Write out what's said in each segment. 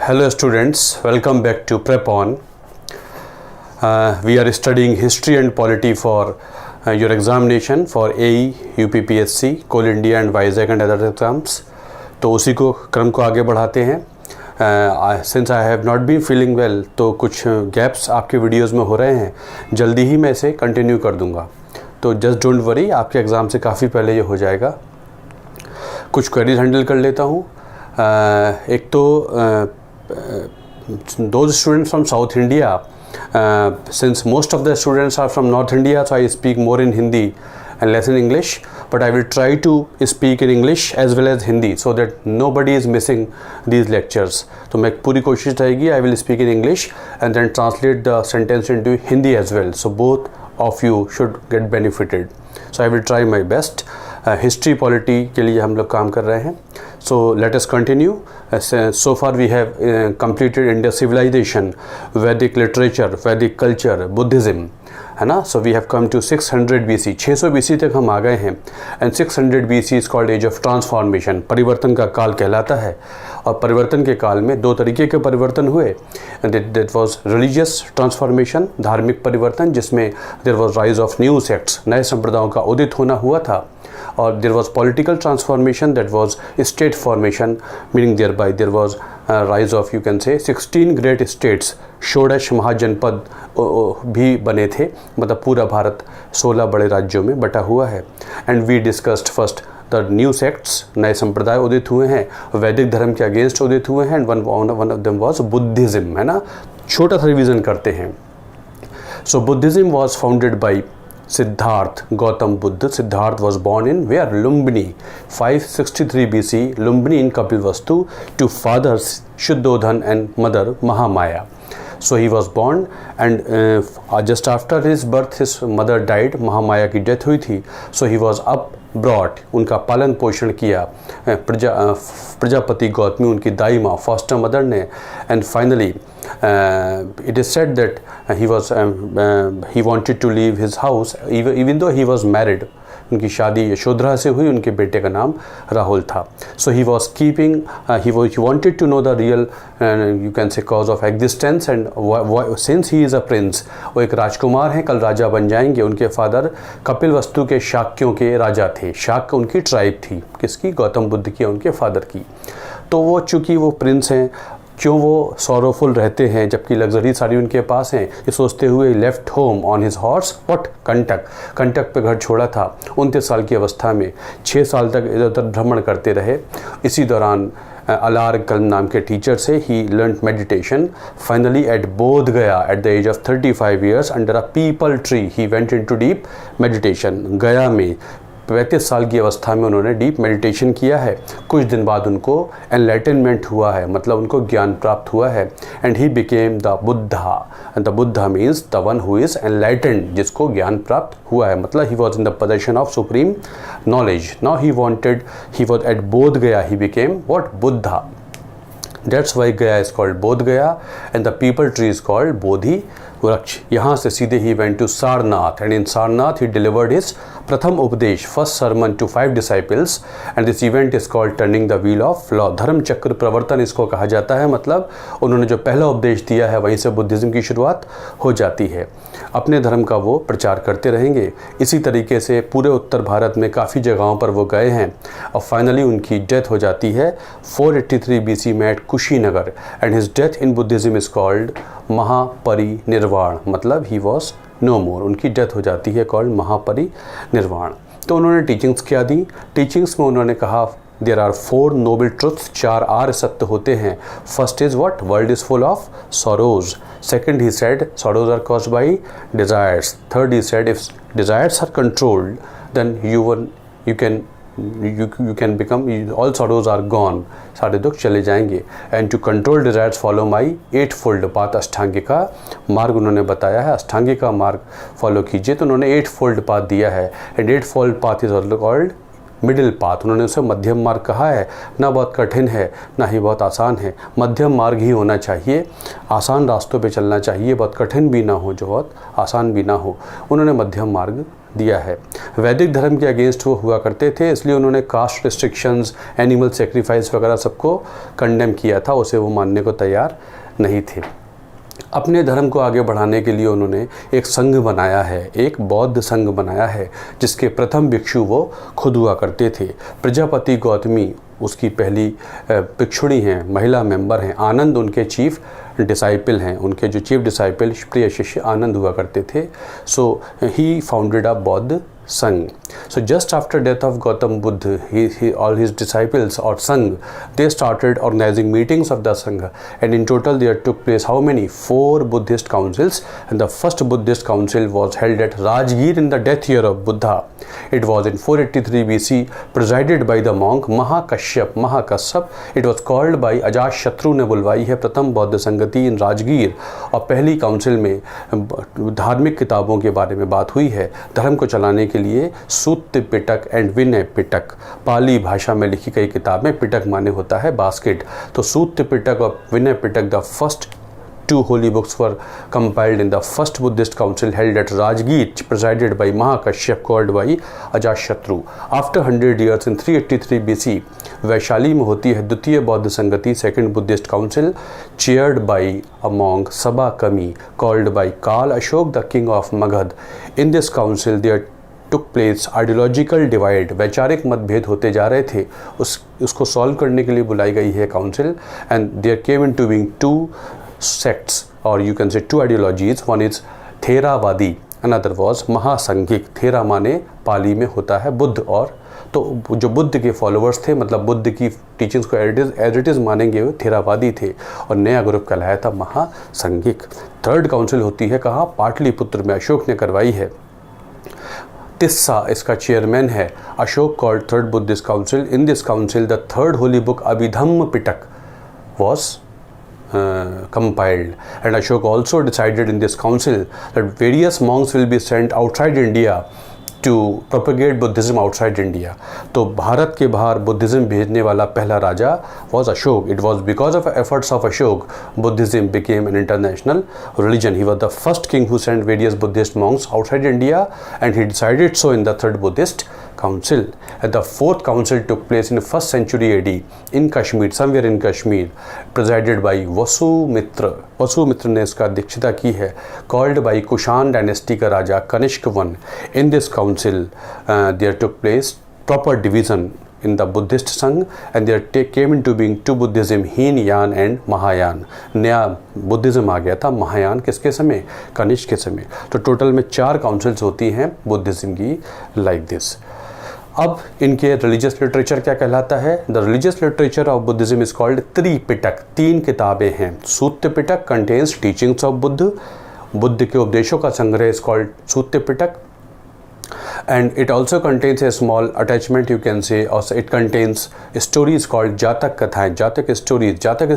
Hello students, welcome back to Prep On. We are studying history and polity for your examination for AE, UPPSC, Coal India and Vizag and other exams. तो उसी को क्रम को आगे बढ़ाते हैं. Since I have not been feeling well, तो कुछ गैप्स आपके वीडियोस में हो रहे हैं. जल्दी ही मैं इसे कंटिन्यू कर दूंगा. तो जस्ट डोंट वरी, आपके एग्ज़ाम से काफ़ी पहले ये हो जाएगा. कुछ क्वेरीज हैंडल कर लेता हूँ. एक तो those students from South India, since most of the students are from North India, so I speak more in Hindi and less in English, but I will try to speak in English as well as Hindi so that nobody is missing these lectures. तो मैं पूरी कोशिश रहेगी, I will speak in English and then translate the sentence into Hindi as well, so both of you should get benefited. So I will try my best. History polity के लिए हम लोग काम कर रहे हैं. So let us continue. So far we have completed India's civilization, Vedic literature, Vedic culture, Buddhism, है ना. So we have come to 600 BC. 600 BC तक हम आ गए हैं. And 600 BC is called age of transformation. परिवर्तन का काल कहलाता है. और परिवर्तन के काल में दो तरीके के परिवर्तन हुए. That was religious transformation, धार्मिक परिवर्तन, जिसमें there was rise of new sects, नए संप्रदायों का उदित होना हुआ था. और there was political transformation, that was state formation, meaning thereby there was rise of, you can say, 16 great states. 16 महाजनपद भी बने थे, मतलब पूरा भारत 16 बड़े राज्यों में बटा हुआ है. And we discussed first the new sects, नए संप्रदाय उदित हुए हैं, वैदिक धर्म के अगेंस्ट उदित हुए हैं. And one of them was Buddhism, है ना. छोटा सा रिविजन करते हैं. So Buddhism was founded by Siddharth Gautam Buddha. Siddharth was born in where? Lumbini, 563 BC, Lumbini in Kapilvastu, to fathers Shuddhodhan and mother Mahamaya. So he was born and just after his birth his mother died. Mahamaya की death हुई थी. So he was brought, उनका पालन पोषण किया प्रजापति गौतमी, उनकी दाई माँ foster mother ने. And finally it is said that he wanted to leave his house even though he was married. उनकी शादी यशोधरा से हुई, उनके बेटे का नाम राहुल था. So he was keeping, he wanted to know the real, you can say, cause of existence. And since he is a prince, वो एक राजकुमार हैं, कल राजा बन जाएंगे. उनके फादर कपिलवस्तु के शाक्यों के राजा थे. शाक्य उनकी ट्राइब थी. किसकी? गौतम बुद्ध की, उनके फादर की. तो वो चूँकि वो प्रिंस हैं, क्यों वो सॉरोफुल रहते हैं जबकि लग्जरी सारी उनके पास हैं, ये सोचते हुए left home on his horse what Kanthaka पे घर छोड़ा था. 29 साल की अवस्था में 6 साल तक इधर उधर भ्रमण करते रहे. इसी दौरान अलार कल्म नाम के टीचर से ही learn meditation. Finally at Bodh Gaya at the age of 35 years under a peepal tree he went into deep meditation. Gaya में 35 साल की अवस्था में उन्होंने डीप मेडिटेशन किया है. कुछ दिन बाद उनको एनलाइटनमेंट हुआ है, मतलब उनको ज्ञान प्राप्त हुआ है. And he became the Buddha. And the Buddha means the one who is enlightened, जिसको ज्ञान प्राप्त हुआ है, मतलब he was in the possession of supreme knowledge. Now he was at Bodh गया, he became what? Buddha. That's why Gaya is called Bodh Gaya and the people tree is called Bodhi वृक्ष. यहाँ से सीधे ही went to Sarnath and in Sarnath he delivered his प्रथम उपदेश, first sermon to 5 disciples. And this event is called turning the wheel of law. धर्म चक्र प्रवर्तन इसको कहा जाता है, मतलब उन्होंने जो पहला उपदेश दिया है वहीं से बुद्धिज़्म की शुरुआत हो जाती है. अपने धर्म का वो प्रचार करते रहेंगे. इसी तरीके से पूरे उत्तर भारत में काफ़ी जगहों पर वो गए हैं और फाइनली उनकी डेथ हो जाती है 483 BC में at Kushinagar. And his death in Buddhism is called Mahaparinirvana, मतलब ही वॉज नो मोर. उनकी डेथ हो जाती है कॉल्ड महापरिनिर्वाण. तो उन्होंने टीचिंग्स क्या दी? टीचिंग्स में उन्होंने कहा देयर आर 4 नोबल ट्रुथ्स, 4 आर्य सत्य होते हैं. First is what? World is full of sorrows. Second he said sorrows are caused by desires. Third he said if desires are controlled then you can become, all sorrows are gone, सारे दुख चले जाएंगे. And to control desires follow my 8-fold path. अष्टांगिका मार्ग उन्होंने बताया है, अष्टांगिका मार्ग फॉलो कीजिए. तो उन्होंने 8-fold पाथ दिया है. And 8-fold path is also called middle path. उन्होंने उसे मध्यम मार्ग कहा है. ना बहुत कठिन है ना ही बहुत आसान है, मध्यम मार्ग ही होना चाहिए. आसान रास्तों पे चलना चाहिए, बहुत कठिन भी ना हो जो बहुत आसान भी ना हो. उन्होंने मध्यम मार्ग दिया है। वैदिक धर्म के अगेंस्ट वो हुआ करते थे, इसलिए उन्होंने कास्ट रिस्ट्रिक्शंस, एनिमल सेक्रीफाइस वगैरह सबको कंडेम किया था, उसे वो मानने को तैयार नहीं थे। अपने धर्म को आगे बढ़ाने के लिए उन्होंने एक संघ बनाया है, एक बौद्ध संघ बनाया है, जिसके प्रथम भिक्षु वो खुद हुआ करते थे। प्रजापति गौतमी उसकी पहली भिक्षुणी हैं, महिला मेंबर हैं। आनंद उनके चीफ डिसाइपल हैं, उनके जो चीफ डिसाइपल प्रिय शिष्य आनंद हुआ करते थे। सो ही फाउंडेड अ बौद्ध Sangh. So just after death of Gautam Buddha, all his disciples or Sangh, they started organizing meetings of the Sangha, and in total there took place how many? 4 Buddhist councils, and the first Buddhist council was held at Rajgir in the death year of Buddha. It was in 483 BC, presided by the monk Mahakasyap. It was called by Ajatashatru ने बुलवाई है प्रथम बौद्ध संगति इन राजगीर, और पहली council में धार्मिक किताबों के बारे में बात हुई है। धर्म को चलाने के लिए सूत्र पिटक एंड विनय पिटक, पाली भाषा में लिखी गई किताबें, पिटक माने होता है बास्केट, तो सूत्र पिटक और Vinaya Pitaka the first 2 holy books were compiled in the first Buddhist council held at Rajgir, presided by Mahakashyap, called by Ajatashatru. After 100 years in 383 BC, Vaishali में होती है द्वितीय बौद्ध संगति, second Buddhist council, chaired by a monk Sabha Kami, called by Kal Ashok, the king of Magad. In this council there took place ideological divide, वैचारिक मतभेद होते जा रहे थे, उसको सॉल्व करने के लिए बुलाई गई है council, and there came into being 2 sects, or you can say 2 ideologies. One is Theravadi, another was Mahasanghik. Thera माने पाली में होता है बुद्ध, और तो जो बुद्ध के फॉलोअर्स थे, मतलब बुद्ध की टीचिंग्स को एज इट इज़ मानेंगे, वो थेरावादी थे, और नया ग्रुप कहलाया था महासंघिक। थर्ड काउंसिल होती है कहाँ? पाटलिपुत्र में, अशोक ने करवाई है। तिस्सा इसका चेयरमैन है। Ashok called third Buddhist council. In this council the third Holi book Abhidhamma Pitaka was compiled, and Ashok also decided in this council that various monks will be sent outside India to propagate Buddhism outside India. तो भारत के बाहर Buddhism भेजने वाला पहला राजा was Ashok. It was because of efforts of Ashok Buddhism became an international religion. He was the first king who sent various Buddhist monks outside India, and he decided so in the third Buddhist council. And the fourth council took place in the 1st century AD in Kashmir, somewhere in Kashmir, presided by Vasumitra. Vasumitra ने इसका अध्यक्षता की है, called by Kushan dynasty का राजा Kanishka I. In this council there took place proper division in the Buddhist Sangh, and there came into being 2 Buddhism, Hinayana and Mahayana. नया Buddhism आ गया था। महायान किसके समय? कनिष्क के समय। तो टोटल में 4 काउंसिल्स होती हैं बुद्धिज्म की, लाइक दिस। अब इनके रिलीजियस लिटरेचर क्या कहलाता है? The religious literature of Buddhism is called Tripitaka. 3 किताबें हैं। सूत्र पिटक कंटेन्स टीचिंग्स ऑफ बुद्ध के उपदेशों का संग्रह इज कॉल्ड सूत्र पिटक, and it also contains a small attachment, you can say, also it contains stories called जातक कथाएं, जातक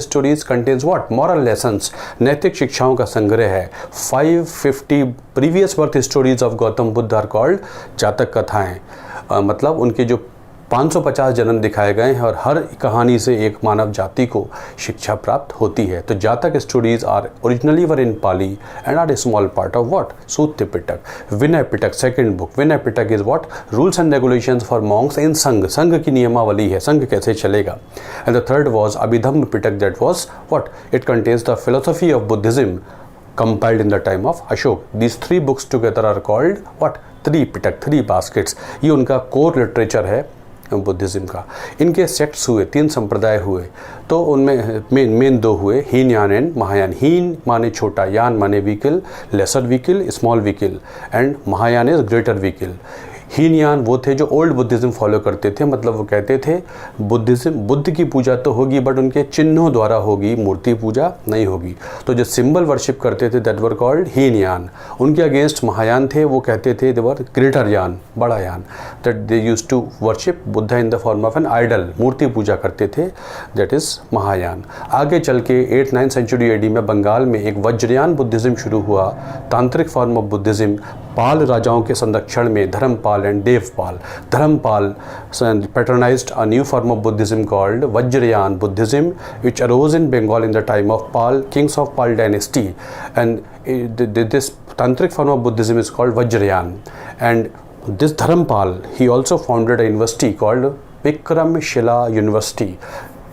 stories contains what? Moral lessons, नैतिक शिक्षाओं का संग्रह है। 550 previous birth stories of Gautam Buddha are called जातक कथाएं, मतलब उनके जो 550 जन्म दिखाए गए हैं, और हर कहानी से एक मानव जाति को शिक्षा प्राप्त होती है। तो Jataka stories are originally were in Pali and are a small part of what? Sutra Pitaka. Vinaya Pitaka second book. Vinaya Pitaka is what? Rules and regulations for monks in Sangha, Sangha की नियमावली है, संघ कैसे चलेगा। And the third was Abhidhamma Pitaka, that was what? It contains the philosophy of Buddhism compiled in the time of Ashok. These 3 books together are called what? 3 Pitaka, 3 baskets. ये उनका core literature है Buddhism का। इनके सेक्ट्स हुए, 3 संप्रदाय हुए, तो उनमें मेन 2 हुए, हीनयान एंड महायान। हीन माने छोटा, यान माने vehicle, laser vehicle, small vehicle, and Mahayana is greater vehicle. Hinayana वो थे जो ओल्ड बुद्धिज्म फॉलो करते थे, मतलब वो कहते थे बुद्ध की पूजा तो होगी बट उनके चिन्हों द्वारा होगी, मूर्ति पूजा नहीं होगी। तो जो सिंबल वर्शिप करते थे दैट वर कॉल्ड हीनयान। उनके अगेंस्ट महायान थे, वो कहते थे दे वर ग्रेटर यान, बड़ा yana, that they used to worship Buddha in the form of an idol, मूर्ति पूजा करते थे, दैट इज महायान। आगे चल के 8th-9th सेंचुरी AD में बंगाल में एक वज्रयान बुद्धिज्म शुरू हुआ, तांत्रिक फॉर्म ऑफ बुद्धिज्म। पाल राजाओं के संरक्षण में Dharmapal and Devpal. Dharmapal patronized a new form of Buddhism called Vajrayan Buddhism, which arose in Bengal in the time of Pal, kings of Pal dynasty, and this tantric form of Buddhism is called Vajrayan, and This Dharamapal, he also founded a university called Vikramshila University.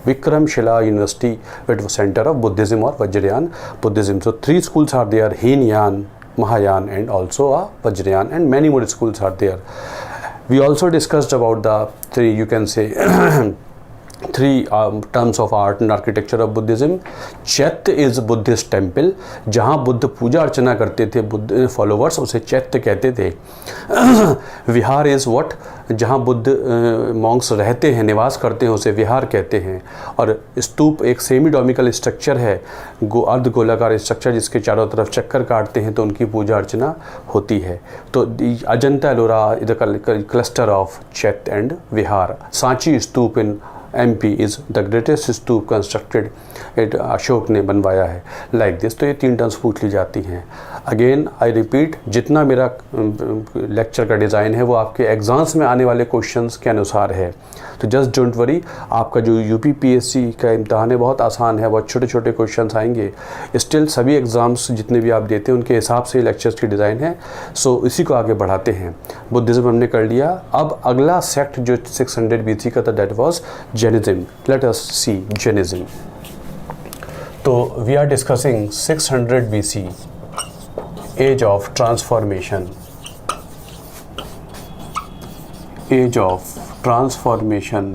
Vikramshila University, it was center of Buddhism or Vajrayana Buddhism. So 3 schools are there: Hinayan, Mahayana, and also a Vajrayana, and many more schools are there. We also discussed about the 3, you can say, 3 terms of art and architecture of Buddhism. Chaitya is Buddhist temple, जहाँ बुद्ध पूजा अर्चना करते थे, Buddha followers उसे चैत्य कहते थे. विहार is what, जहाँ Buddha Monks रहते हैं, निवास करते हैं, उसे विहार कहते हैं. और स्तूप एक सेमी डोमिकल स्ट्रक्चर है, अर्ध गोलाकार स्ट्रक्चर जिसके चारों तरफ चक्कर काटते हैं, तो उनकी पूजा अर्चना होती है. तो Ajanta Ellora is the cluster of chaitya and vihara. Sanchi stupa in MP is the greatest stupa constructed, Ashoka ने बनवाया है. Like this. तो ये 3 टर्म्स पूछ ली जाती हैं. अगेन आई रिपीट, जितना मेरा लेक्चर का डिज़ाइन है वो आपके एग्ज़ाम्स में आने वाले क्वेश्चंस के अनुसार है. तो जस्ट डोंट वरी, आपका जो UPPSC का इम्तहान है बहुत आसान है, बहुत छोटे छोटे क्वेश्चंस आएंगे. स्टिल सभी एग्ज़ाम्स जितने भी आप देते हैं उनके हिसाब से लेक्चर्स की डिज़ाइन है. सो इसी को आगे बढ़ाते हैं. बुद्धिज़्म हमने कर लिया. अब अगला सेक्ट जो 600 BC का था, that was Jainism. Let us see Jainism. So we are discussing 600 BC, age of transformation. Age of transformation.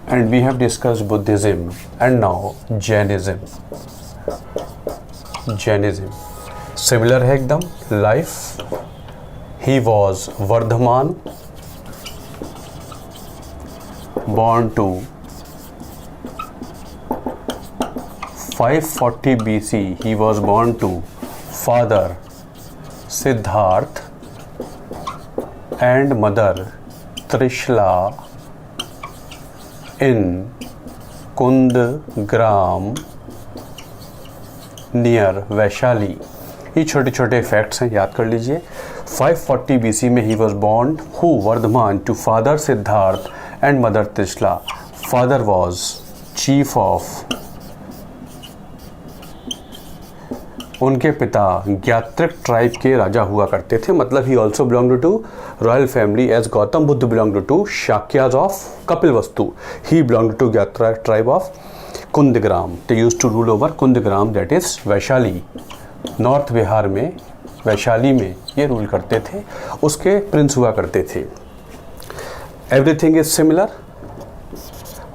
And we have discussed Buddhism and now Jainism. Jainism. Similar है एकदम. Life. He was Vardhaman. Born to 540 BC, he was born to father Siddharth and mother Trishla in Kundgram near Vaishali. ये छोटे छोटे facts हैं, याद कर लीजिए. 540 BC में he was born who Varthaman to father Siddharth and mother Trishla. Father was chief of, उनके पिता ज्ञात्रिक ट्राइब के राजा हुआ करते थे. मतलब he also belong to royal family as Gautam Buddha belong to Shakyas of Kapilavastu. He belong to Jnatrika tribe of Kundagram. They used to rule over Kundagram, that is Vaishali. North Bihar में वैशाली में ये रूल करते थे. उसके प्रिंस हुआ करते थे. Everything is similar.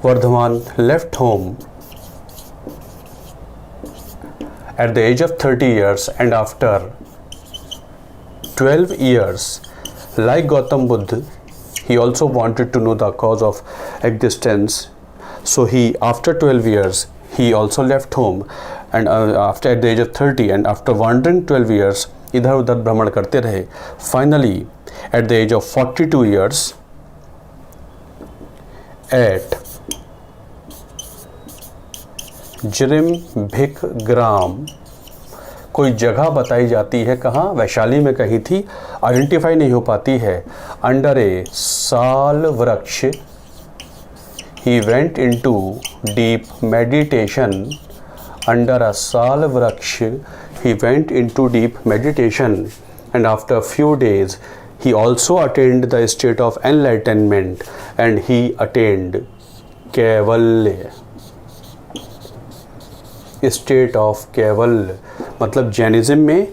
Vardhaman left home at the age of 30 years, and after 12 years, like Gautam Buddha, he also wanted to know the cause of existence. So he, after 12 years, he also left home, and after at the age of 30, and after wandering 12 years, इधर उधर भ्रमण करते रहे. Finally, at the age of 42 years, at जिरिम ग्राम, कोई जगह बताई जाती है, कहाँ, वैशाली में कहीं थी, आइडेंटिफाई नहीं हो पाती है. अंडर ए साल वृक्ष, ही went into deep meditation. Under a साल वृक्ष, ही went into deep meditation, and after few days he also attained the state of enlightenment, and he attained Kaivalya. State of Kaivalya मतलब जैनिज्म में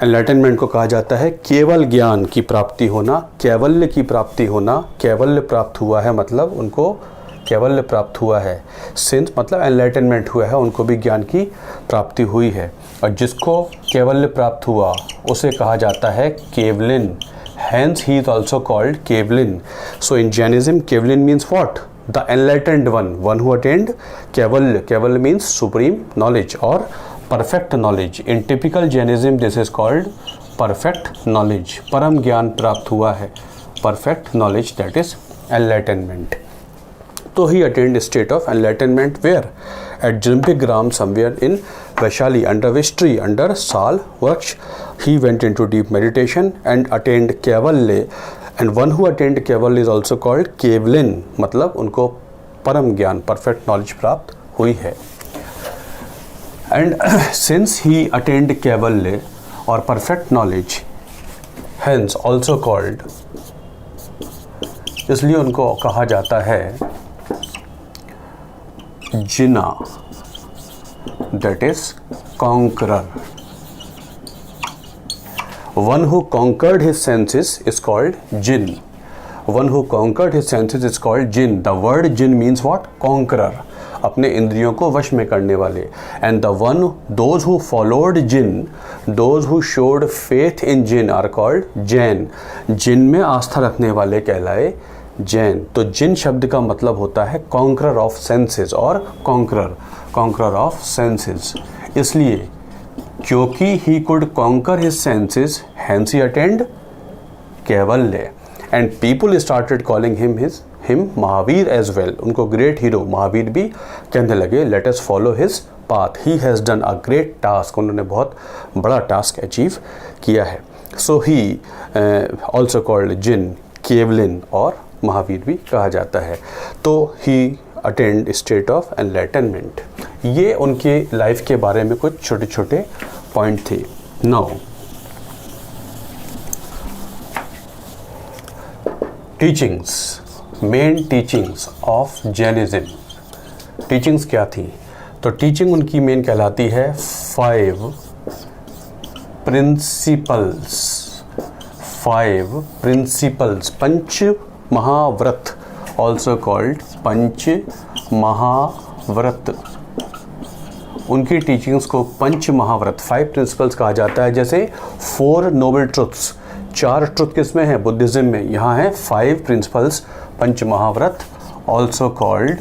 एनलाइटनमेंट को कहा जाता है केवल ज्ञान की प्राप्ति होना, कैवल्य की प्राप्ति होना. कैवल्य प्राप्त हुआ है मतलब उनको कैवल्य प्राप्त हुआ है. सिंस मतलब एनलाइटनमेंट हुआ है, उनको भी ज्ञान की प्राप्ति हुई है. और जिसको कैवल्य प्राप्त हुआ उसे कहा जाता है kaolin. Hence he is also called Kevlin. So in Jainism, Kevlin means what? The enlightened one who attained Kaivalya. Kaivalya means supreme knowledge or perfect knowledge. In typical Jainism, this is called perfect knowledge. परम ज्ञान प्राप्त हुआ है. Perfect knowledge, that is enlightenment. So he attained a state of enlightenment where? At Jrimpigram, somewhere in Vaishali, under which tree? Under Sal Vaksh. He went into deep meditation and attained Kaivalya. And one who attained Kaivalya is also called Kevlin. मतलब उनको परम ज्ञान, perfect knowledge प्राप्त हुई है. And since he attained Kaivalya or perfect knowledge, hence also called, इसलिए उनको कहा जाता है जिना, that is conqueror. One who conquered his senses is called jinn. One who conquered his senses is called jinn. The word jinn means what? Conqueror. अपने इंद्रियों को वश में करने वाले. And the one, those who followed jinn, those who showed faith in jinn are called jain. जिन में आस्था रखने वाले कहलाए जैन. तो जिन शब्द का मतलब होता है कॉन्करर ऑफ सेंसेस और कॉन्करर ऑफ सेंसेस. इसलिए क्योंकि he could conquer his senses, hence he attained Kaivalya. And people started calling him Mahavir as well. उनको ग्रेट हीरो महावीर भी कहने लगे. Let us follow his path. He has done a great task. उन्होंने बहुत बड़ा task achieve किया है. So he also called Jina, Kevalin और महावीर भी कहा जाता है. तो he attend state of enlightenment. ये उनके लाइफ के बारे में कुछ छोटे छोटे पॉइंट थे. Now teachings, main teachings of Jainism. Teachings क्या थी? तो टीचिंग उनकी मेन कहलाती है 5 principles. 5 principles, panch mahavrat, also called पंच महाव्रत. उनकी टीचिंग्स को पंच महाव्रत, 5 प्रिंसिपल्स कहा जाता है. जैसे 4 नोबल ट्रुथ्स, 4 ट्रुथ किसमें है? बुद्धिज्म में. यहाँ है 5 principles, panch mahavrat, also called.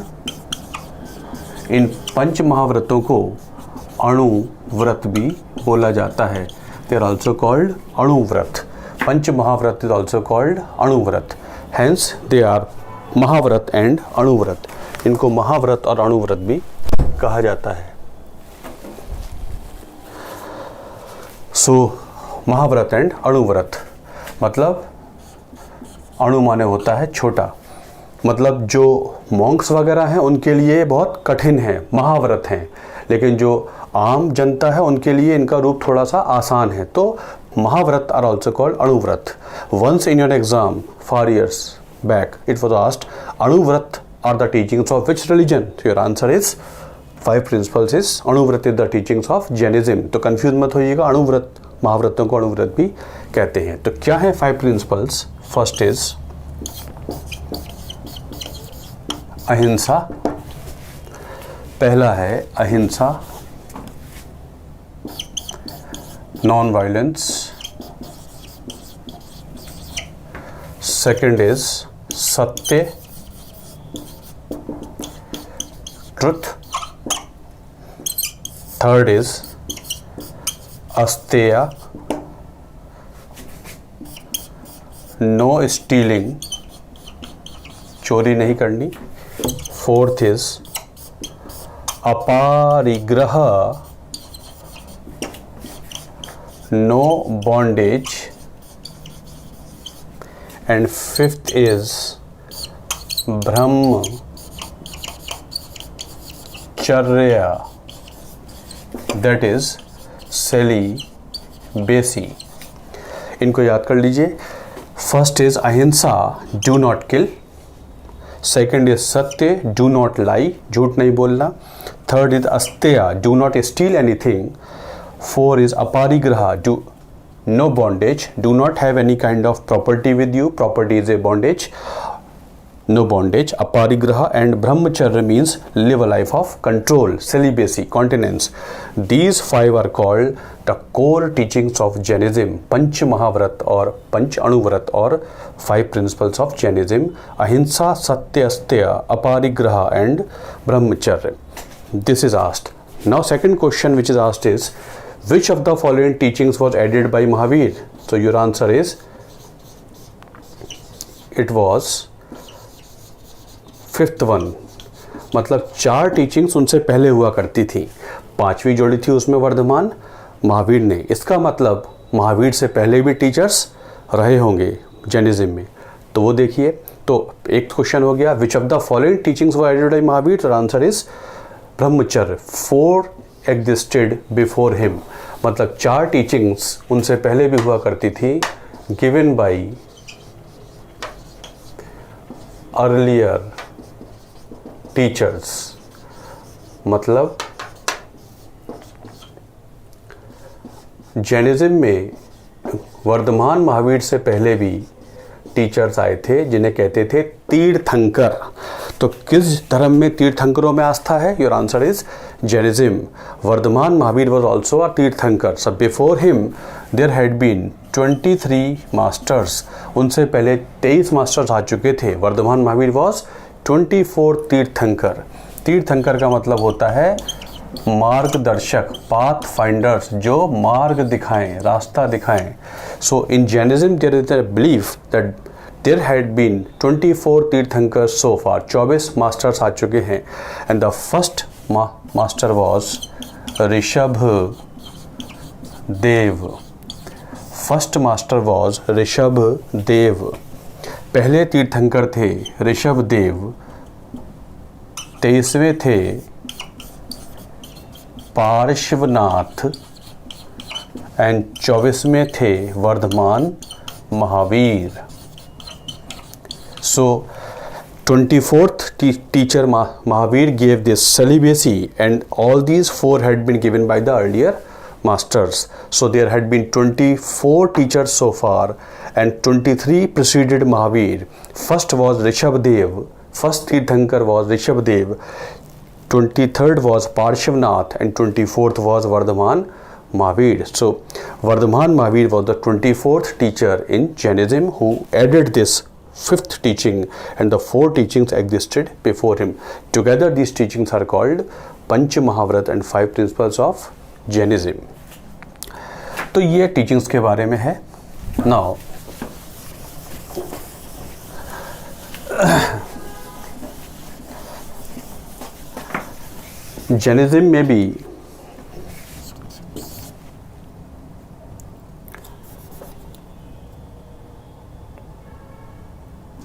इन पंच महाव्रतों को अणुव्रत भी बोला जाता है. They are also called anuvrat. Panch mahavrat is also called anuvrat. Hence they are mahavrat and anuvrat. इनको महाव्रत और अणुव्रत भी कहा जाता है. सो महाव्रत एंड अणुव्रत मतलब, अणु माने होता है छोटा, मतलब जो मॉन्क्स वगैरह हैं उनके लिए बहुत कठिन है, महाव्रत हैं. लेकिन जो आम जनता है उनके लिए इनका रूप थोड़ा सा आसान है. तो mahavrat are also called anuvrat. Once in your exam 4 years back it was asked, anuvrat are the teachings of which religion? So your answer is 5 principles is Anuvrat is the teachings of Jainism. तो कंफ्यूज मत होइएगा, अणुव्रत, महाव्रतों को अणुव्रत भी कहते हैं. तो क्या है 5 principles? फर्स्ट इज अहिंसा. पहला है अहिंसा, non violence. Second is satya, truth. Third is asteya, no stealing, चोरी नहीं करनी. Fourth is aparigraha, no bondage. And fifth is brahmacharya, that is celibacy. इनको याद कर लीजिए. First is ahimsa, do not kill. Second is satya, do not lie, झूठ नहीं बोलना. Third is asteya, do not steal anything. Four is aparigraha, do no bondage, do not have any kind of property with you, property is a bondage, no bondage. Aparigraha. And brahmacharya means live a life of control, celibacy, continence. These 5 are called the core teachings of Jainism, panch mahavrat or panch anuvrat or 5 principles of Jainism: ahimsa, satya, asteya, aparigraha and brahmacharya. This is asked. Now second question which is asked is, which of the following teachings was added by Mahavir? So your answer is, it was 5th one. मतलब 4 teachings उनसे पहले हुआ करती थी, 5वीं जोड़ी थी उसमें वर्धमान महावीर ने. इसका मतलब महावीर से पहले भी टीचर्स रहे होंगे जैनिज्म में. तो वो देखिए. तो एक क्वेश्चन हो गया, which of the following teachings were added by Mahavir? तो आंसर इज ब्रह्मचर्य. 4 एग्जिस्टेड बिफोर हिम. मतलब 4 टीचिंग्स उनसे पहले भी हुआ करती थी given by earlier teachers, मतलब जैनिज्म में वर्धमान महावीर से पहले भी टीचर्स आए थे जिन्हें कहते थे तीर्थंकर। तो किस धर्म में तीर्थंकरों में आस्था है? Your answer is Jainism. Vardhaman Mahavir was also a tirthankar. So before him there had been 23 masters. उनसे पहले 23 मास्टर्स आ चुके थे। वर्धमान महावीर वॉज 24 तीर्थंकर। तीर्थंकर का मतलब होता है मार्गदर्शक, पाथ फाइंडर्स, जो मार्ग दिखाएं, रास्ता दिखाएं। So in Jainism there is a belief that there had been 24 tirthankars so far. 24 masters आ चुके हैं। And the first master was Rishabh Dev. First master was Rishabh Dev. पहले तीर्थंकर थे ऋषभ देव। 23वें थे पार्श्वनाथ एंड 24वें थे वर्धमान महावीर। सो 24th teacher Mahavir gave this celibacy, and all these 4 had been given by the earlier masters. So there had been 24 teachers so far, and 23 preceded Mahavir. First was Rishabhdev. First Tirthankar was Rishabhdev. 23rd was Parshvanath, and 24th was Vardhaman Mahavir. So Vardhaman Mahavir was the 24th teacher in Jainism who added this 5th teaching, and the 4 teachings existed before him. Together these teachings are called Panch Mahavrat and 5 principles of Jainism. तो ये teachings के बारे में है। Now Jainism में भी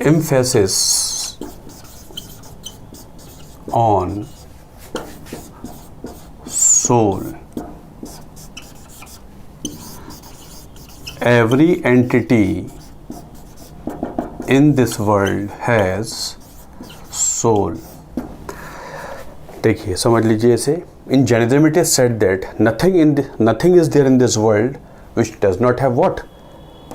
emphasis on soul. Every entity in this world has soul. देखिए समझ लीजिए इसे। In Jainism it is said that nothing is there in this world which does not have what?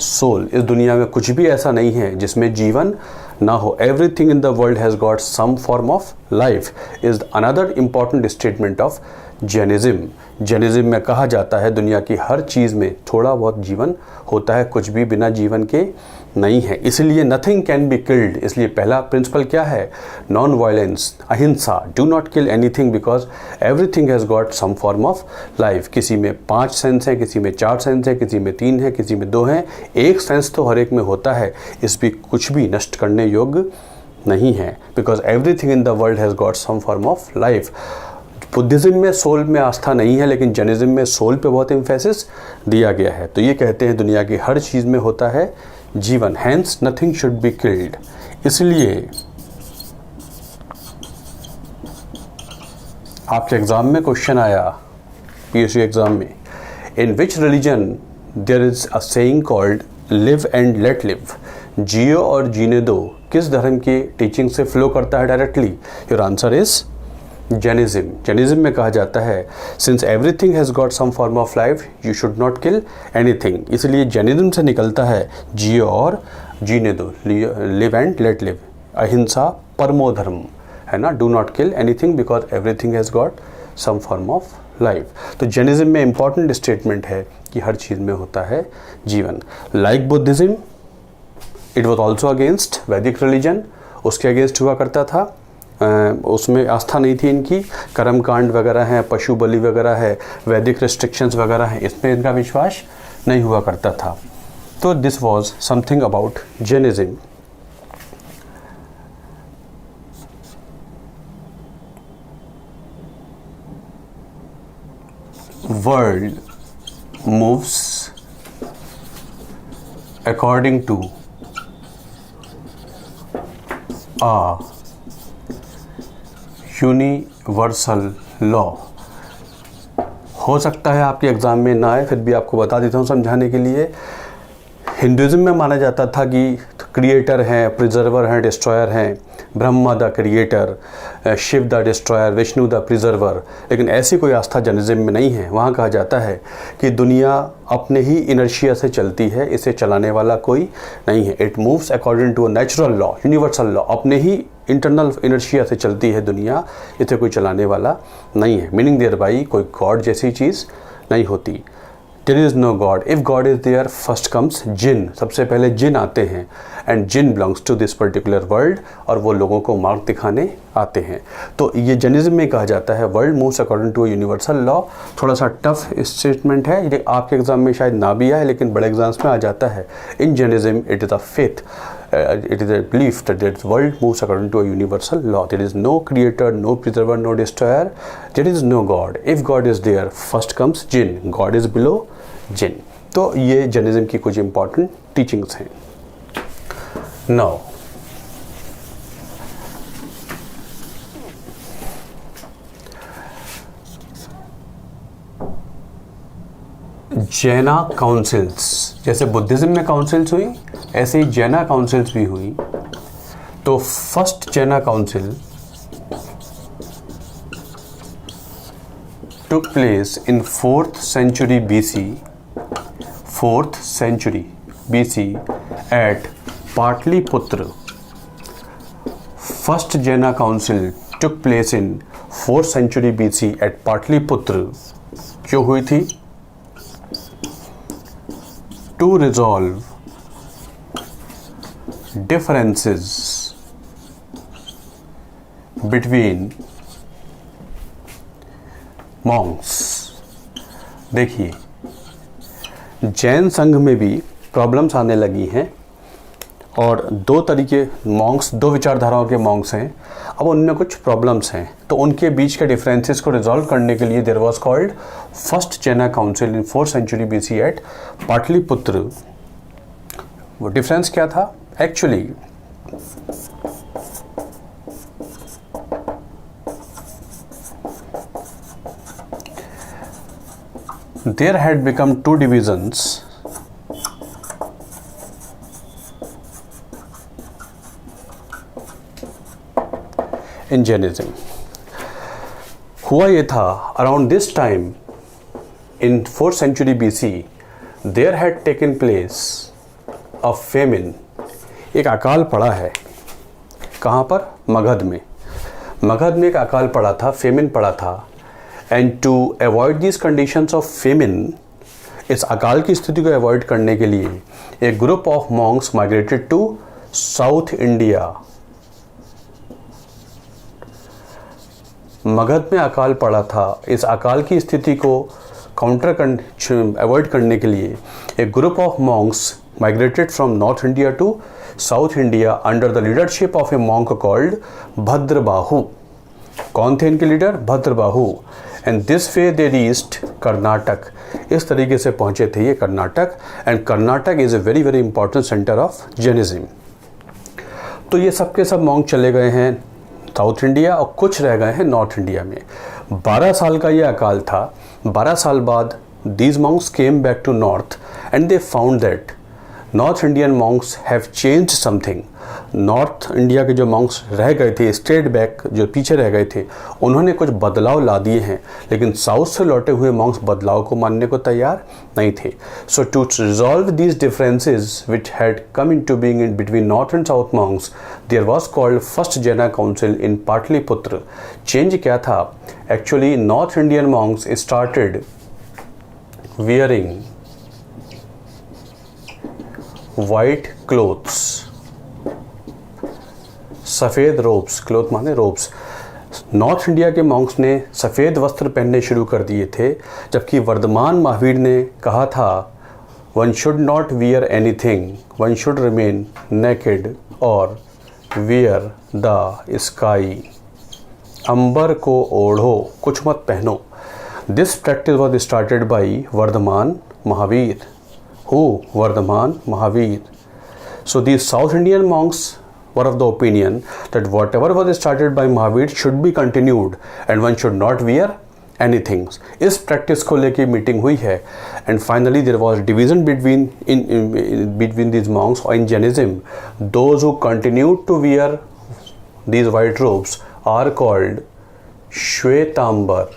सोल। इस दुनिया में कुछ भी ऐसा नहीं है जिसमें जीवन ना हो। Everything in the world has got some form of life is another important statement of Jainism. Jainism में कहा जाता है दुनिया की हर चीज़ में थोड़ा बहुत जीवन होता है, कुछ भी बिना जीवन के नहीं है। इसलिए नथिंग कैन बी किल्ड। इसलिए पहला प्रिंसिपल क्या है? Non violence, ahimsa. Do not kill anything because everything has got some form of life. किसी में 5 सेंस है, किसी में 4 सेंस है, किसी में 3 है, किसी में 2 है। एक सेंस तो हर एक में होता है। इस भी कुछ भी नष्ट करने योग्य नहीं है because everything in the world has got some form of life. Buddhism में सोल में आस्था नहीं है, लेकिन जैनिज्म में सोल पे बहुत एम्फेसिस दिया गया है। तो ये कहते हैं दुनिया की हर चीज़ में होता है जीवन। Hence nothing should be killed. इसलिए आपके एग्ज़ाम में क्वेश्चन आया, पीएसयू एग्ज़ाम में, in which religion there is a saying called live and let live. जियो और जीने दो किस धर्म की टीचिंग से फ्लो करता है directly? Your answer is Jainism. Jainism में कहा जाता है since everything has got some form of life you should not kill anything. इसलिए जैनिज्म से निकलता है जियो और जीने दो, लिव एंड लेट लिव, अहिंसा परमो धर्म, है ना। Do not kill anything because everything has got some form of life. तो जैनिज्म में इंपॉर्टेंट स्टेटमेंट है कि हर चीज़ में होता है जीवन। Like Buddhism it was also against Vedic religion. उसके अगेंस्ट हुआ करता था, उसमें आस्था नहीं थी इनकी। कर्म कांड वगैरह हैं, पशु बलि वगैरह है, वैदिक रिस्ट्रिक्शंस वगैरह हैं, इसमें इनका विश्वास नहीं हुआ करता था। तो this was something about Jainism. World moves according to a universal law. हो सकता है आपके एग्ज़ाम में ना आए, फिर भी आपको बता देता हूँ समझाने के लिए। हिंदुज़म में माना जाता था कि क्रिएटर हैं, प्रिजर्वर हैं, डिस्ट्रॉयर हैं, Brahma the creator, Shiva the destroyer, Vishnu the preserver. लेकिन ऐसी कोई आस्था जैनिज़्म में नहीं है। वहाँ कहा जाता है कि दुनिया अपने ही इनर्शिया से चलती है, इसे चलाने वाला कोई नहीं है। It moves according to a natural law, universal law, अपने ही इंटरनल इनर्शिया से चलती है दुनिया, इसे कोई चलाने वाला नहीं है। मीनिंग देयर बाई कोई गॉड जैसी चीज़ नहीं होती। There is no God. If God is there, first comes jinn. सबसे पहले जिन आते हैं and jinn belongs to this particular world और वो लोगों को मार्ग दिखाने आते हैं। तो ये जैनिज़्म में कहा जाता है world moves according to a universal law। थोड़ा सा टफ स्टेटमेंट है, ये आपके एग्जाम में शायद ना भी आए लेकिन बड़े एग्जाम्स में आ जाता है। In Jainism, it is a faith. It is a belief that the world moves according to a universal law. There is no creator, no preserver, no destroyer. There is no God. If God is there, first comes jinn. God is below jinn. तो ये Jainism की कुछ important teachings हैं। Now जैना councils, जैसे Buddhism में councils हुई ऐसे ही जैना काउंसिल्स भी हुई। तो first Jaina council took place in 4th century BC, 4th century BC at Patliputra. First Jaina Council took place in 4th century BC at Patliputra. क्यों हुई थी? To resolve differences between Monks. देखिए जैन संघ में भी प्रॉब्लम्स आने लगी हैं और दो तरीके मॉन्क्स, दो विचारधाराओं के मॉन्क्स हैं। अब उनमें कुछ प्रॉब्लम्स हैं तो उनके बीच के डिफरेंसेस को रिजॉल्व करने के लिए there was called first Jaina council in 4th century BC at Pataliputra. वो डिफरेंस क्या था? Actually there had become two divisions in Jainism। हुआ ये था around this time in 4th century BC there had taken place a famine। एक अकाल पड़ा है। कहाँ पर? मगध में। मगध में एक अकाल पड़ा था, फेमिन पड़ा था। And to avoid this conditions of famine, इस अकाल की स्थिति को अवॉइड करने के लिए एक group of monks migrated to south India. Magadha में अकाल पड़ा था, इस अकाल की स्थिति को अवॉइड करने के लिए एक group of monks migrated from north India to south India under the leadership of a monk called Bhadrabahu. कौन थे इनके leader? Bhadrabahu. And this way they reached Karnataka. इस तरीके से पहुंचे थे ये Karnataka. And Karnataka is a very very important centre of Jainism. तो ये सब के सब मॉन्क चले गए हैं साउथ इंडिया और कुछ रह गए हैं नॉर्थ इंडिया में। 12 साल का ये अकाल था। 12 साल बाद these monks came back to north and they found that north Indian monks have changed something. North India के जो मॉन्क्स रह गए थे, स्ट्रेट बैक जो पीछे रह गए थे, उन्होंने कुछ बदलाव ला दिए हैं। लेकिन साउथ से लौटे हुए मॉन्क्स बदलाव को मानने को तैयार नहीं थे। So to resolve these differences which had come in to being in between north and south monks there was called first Jaina council in Pataliputra. Change क्या था? Actually north Indian monks started wearing white clothes, सफ़ेद robes, cloth माने robes. North India के monks ने सफ़ेद वस्त्र पहनने शुरू कर दिए थे, जबकि वर्धमान महावीर ने कहा था one should not wear anything, one should remain naked और वियर द स्काई। अंबर को ओढ़ो, कुछ मत पहनो। This practice was started by Vardhaman Mahavir. Who? Vardhaman Mahavir. So these South Indian monks were of the opinion that whatever was started by Mahavir should be continued and one should not wear anything. इस practice को लेके meeting हुई है and finally there was division between these monks in Jainism. Those who continued to wear these white robes are called Shwetambar.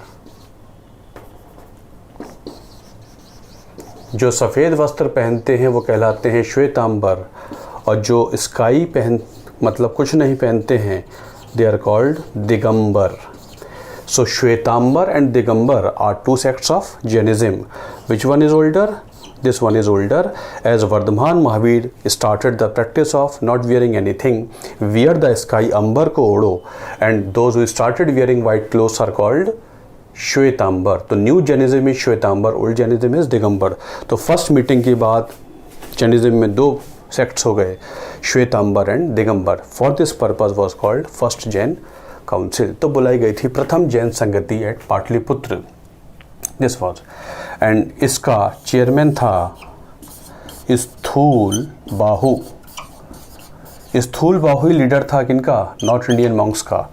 जो सफ़ेद वस्त्र पहनते हैं वो कहलाते हैं श्वेतांबर, और जो स्काई मतलब कुछ नहीं पहनते हैं, they are called Digambar. So Shwetambar and Digambar are two sects of Jainism. Which one is older? This one is older, as Vardhaman Mahavir started the practice of not wearing anything, wear the sky ambar ko odo, and those who started wearing white clothes are called Shvetambar. तो new Jainism is Shvetambar, old Jainism is Digambar. तो first meeting के बाद Jainism में दो sects हो गए, Shwetambar and Digambar. For this purpose was called first Jain council. तो बुलाई गई थी प्रथम जैन संगति at Pataliputra, this was, and इसका चेयरमैन था स्थूल बाहु। स्थूल बाहु ही लीडर था किनका? नॉर्थ इंडियन मॉन्क्स का।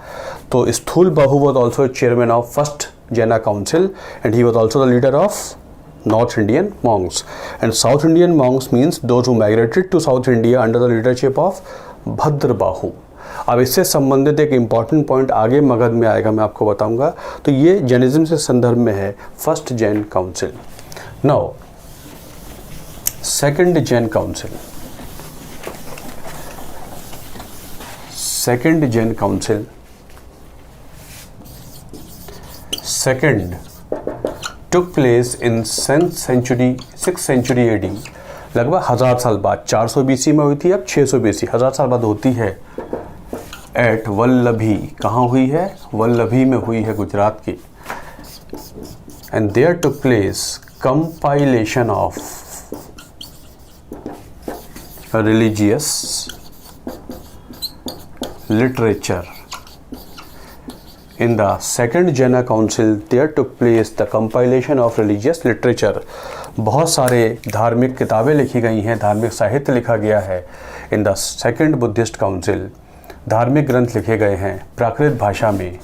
तो Sthula Bahu was also chairman of first Jaina council and he was also the leader of North Indian monks, and South Indian monks means those who migrated to South India under the leadership of Bhadrabahu. अब इससे संबंधित एक important point आगे मगध में आएगा, मैं आपको बताऊंगा। तो ये जैनिज्म से संदर्भ में है first Jain council. Now second Jain council, second Jain council, second took place in 6th century AD, लगभग 1000 साल बाद। 400 BC में हुई थी, अब 600 BC, 1000 साल बाद होती है। एट वल्लभी, कहाँ हुई है? वल्लभी में हुई है, गुजरात की। And there took place compilation of religious literature. In the second Jaina Council, there took place the compilation of religious literature. बहुत सारे धार्मिक किताबें लिखी गई हैं, धार्मिक साहित्य लिखा गया है। In the second Buddhist Council, धार्मिक ग्रंथ लिखे गए हैं प्राकृत भाषा में।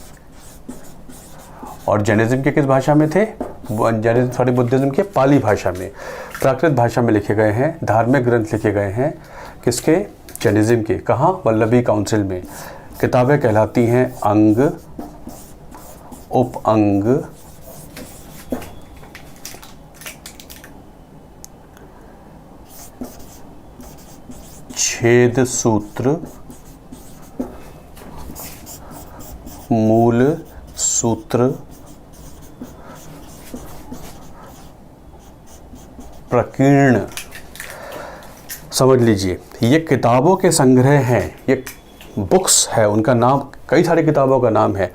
और जैनिज्म के किस भाषा में थे? बुद्धिज्म के पाली भाषा में, प्राकृत भाषा में लिखे गए हैं। धार्मिक ग्रंथ लिखे गए हैं किसके? जैनिज्म के। कहाँ? वल्लभी काउंसिल में। किताबें कहलाती हैं अंग, उपअंग, छेद सूत्र, मूल सूत्र, प्रकीर्ण। समझ लीजिए, ये किताबों के संग्रह हैं, ये बुक्स है, उनका नाम कई सारी किताबों का नाम है।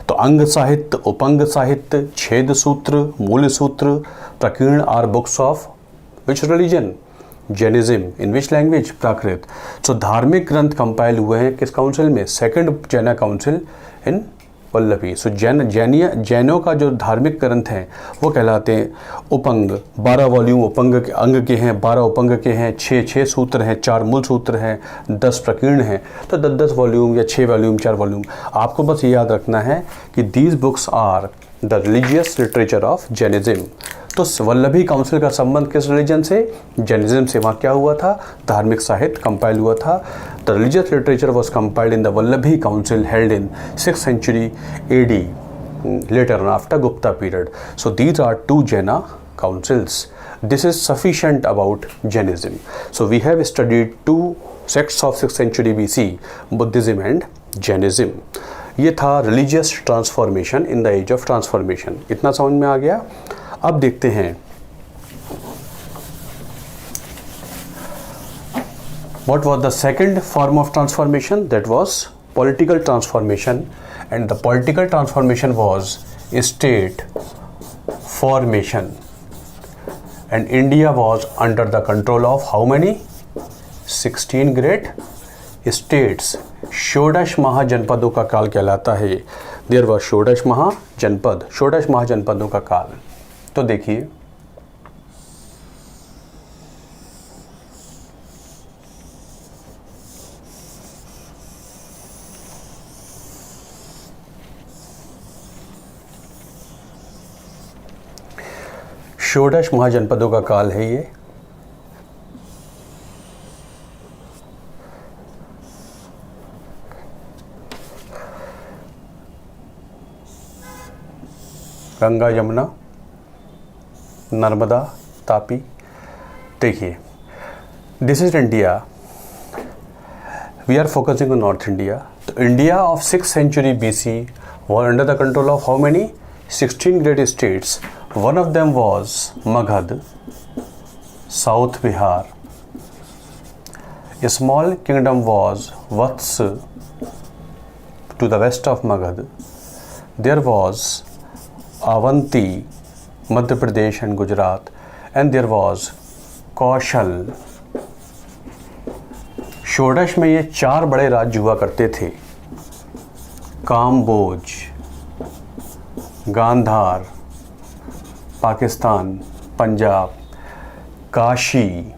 तो अंग साहित्य, उपंग साहित्य, छेद Sutra, Mula Sutra, Prakirna are books of which religion? Jainism. In which language? Prakrit. So धार्मिक ग्रंथ कंपाइल हुए हैं किस काउंसिल में? सेकंड जैना काउंसिल इन वल्लभी। सो जैनों का जो धार्मिक ग्रंथ हैं वो कहलाते हैं उपंग। 12 वॉल्यूम उपंग के अंग के हैं, 12 उपंग के हैं, 6 सूत्र हैं, 4 मूल सूत्र हैं, 10 प्रकीर्ण हैं। तो 10 वॉल्यूम या 6 वॉल्यूम, 4 वॉल्यूम। आपको बस ये याद रखना है कि these books are the religious literature of Jainism. तो वल्लभी काउंसिल का संबंध किस रिलीजन से? जैनिज्म से। वहाँ क्या हुआ था? धार्मिक साहित्य कंपाइल हुआ था। The religious literature was compiled in the Vallabhi council held in 6th century AD, later on after Gupta period. So these are two Jaina councils. This is sufficient about Jainism. So we have studied two sects of 6th century BC, Buddhism and Jainism. ये था religious transformation in the age of transformation. इतना समझ में आ गया? अब देखते हैं what was the second form of transformation? That was political transformation, and the political transformation was state formation, and India was under the control of how many? 16 great states. षोडश महाजनपदों का काल कहलाता है। देयर वाज षोडश महाजनपद, षोडश महाजनपदों का काल। तो देखिए, षोडश महाजनपदों का काल है ये। गंगा, यमुना, नर्मदा, तापी। देखिए, this is India, we are focusing on north India. तो India of 6th century BC was under the control of how many? 16 great states. One of them was Magad, South Bihar. A small kingdom was Vats to the west of Magad. There was Avanti, Madhya Pradesh and Gujarat, and there was Kaushal. षोडश में ये 4 बड़े राज्य हुआ करते थे: काम्बोज, गांधार, पाकिस्तान, पंजाब, काशी,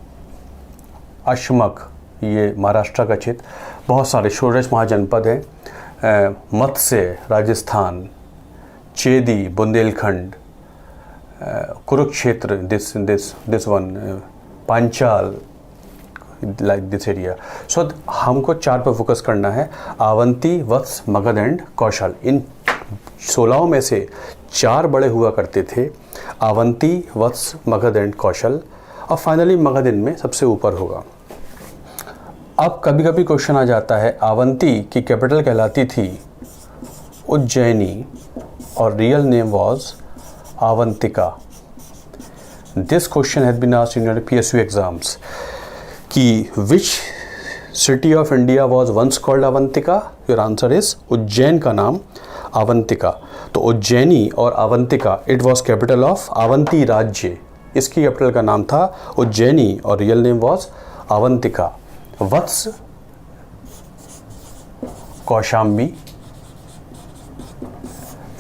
अशमक, ये महाराष्ट्र का क्षेत्र। बहुत सारे षोडश महाजनपद हैं। Matsya, Rajasthan, Chedi, Bundelkhand, Kurukshetra, this one, Panchal, like this area. So हमको 4 पर फोकस करना है: आवंती, वत्स, मगध एंड कौशल। इन 16 में से 4 बड़े हुआ करते थे: आवंती, वत्स, मगध एंड कौशल, और फाइनली मगध इनमें सबसे ऊपर होगा। अब कभी कभी क्वेश्चन आ जाता है, आवंती की कैपिटल कहलाती थी उज्जैनी और real name was Avantika. This question has been asked in your PSU exams कि which city of India was once called Avantika? Your answer is Ujjain का नाम अवंतिका। तो उज्जैनी और Avantika, it was capital of Avanti राज्य। इसकी कैपिटल का नाम था उज्जैनी और real name was Avantika. Vatsa, Kaushambi,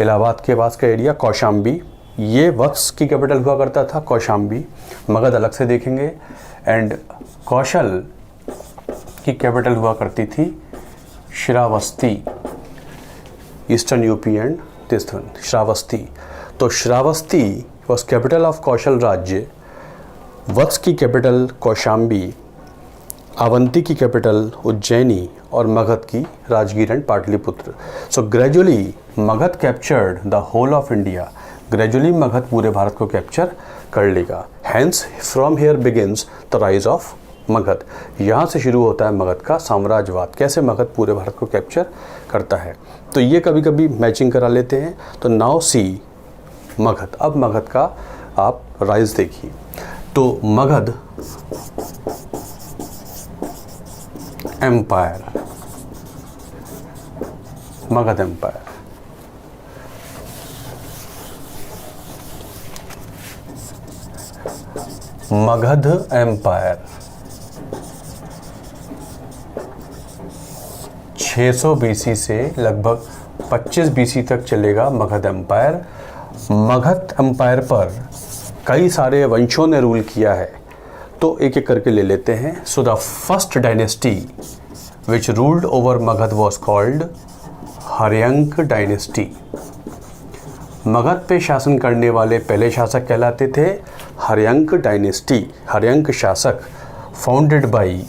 Allahabad के पास का एरिया कौशाम्बी, ये वत्स की कैपिटल हुआ करता था कौशाम्बी। मगध अलग से देखेंगे। एंड कौशल की कैपिटल हुआ करती थी Shravasti, eastern UP and this one, Shravasti. तो श्रावस्ती वॉज कैपिटल ऑफ कौशल राज्य, वत्स की कैपिटल कौशाम्बी, अवंती की कैपिटल उज्जैनी और मगध की Rajgir and Pataliputra. So gradually Magadha captured the whole of India. Gradually Magadha पूरे भारत को कैप्चर कर लेगा। Hence from here begins the rise of Magadha. यहाँ से शुरू होता है मगध का साम्राज्यवाद, कैसे मगध पूरे भारत को कैप्चर करता है। तो ये कभी कभी मैचिंग करा लेते हैं। तो नाउ सी मगध। अब मगध का आप राइज देखिए। तो Magadha empire, Magadha empire. Magadha empire 600 BC से लगभग 25 BC तक चलेगा मगध एम्पायर। मगध एम्पायर पर कई सारे वंशों ने रूल किया है, तो एक एक करके ले लेते हैं। So the first dynasty which ruled over Magadh was called Haryanka dynasty. Magadh पे शासन करने वाले पहले शासक कहलाते थे हर्यंक डायनेस्टी, हर्यंक शासक, फाउंडेड बाय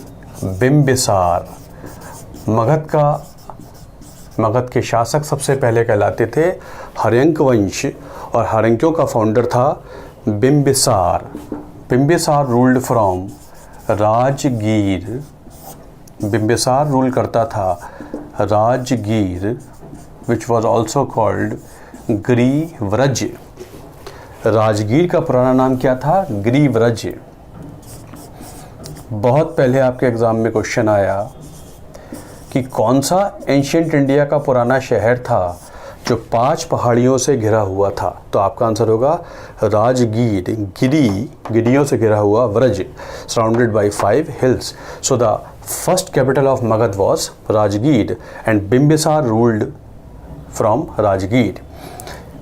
बिंबिसार। मगध के शासक सबसे पहले कहलाते थे हर्यंक वंश, और हर्यंकों का फाउंडर था Bimbisar. Bimbisar ruled from Rajgir. Bimbisar rule करता था Rajgir, which was also called Girivraj. Rajgir का पुराना नाम क्या था? ग्रीव्रज। बहुत पहले आपके एग्जाम में क्वेश्चन आया कि कौन सा एंशिएंट इंडिया का पुराना शहर था जो 5 पहाड़ियों से घिरा हुआ था। तो आपका आंसर होगा राजगीर। गिरियों से घिरा हुआ Vraj, surrounded by 5 hills. So the first capital of Magadh was Rajgir and Bimbisara ruled from Rajgir.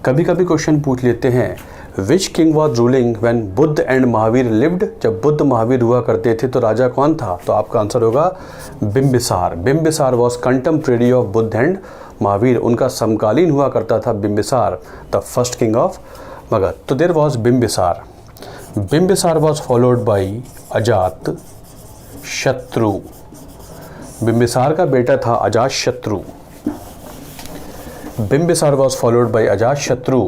कभी कभी क्वेश्चन पूछ लेते हैं, which king was ruling when Buddha and Mahavir lived. जब बुद्ध महावीर हुआ करते थे तो राजा कौन था? तो आपका आंसर होगा Bimbisar. Bimbisar was contemporary of Buddha and Mahavir. उनका समकालीन हुआ करता था Bimbisar, the first king of Magadh. तो there was Bimbisar. Bimbisar was followed by अजात शत्रु। बिंबिसार का बेटा था अजात शत्रु। बिंबिसार was followed by अजात शत्रु।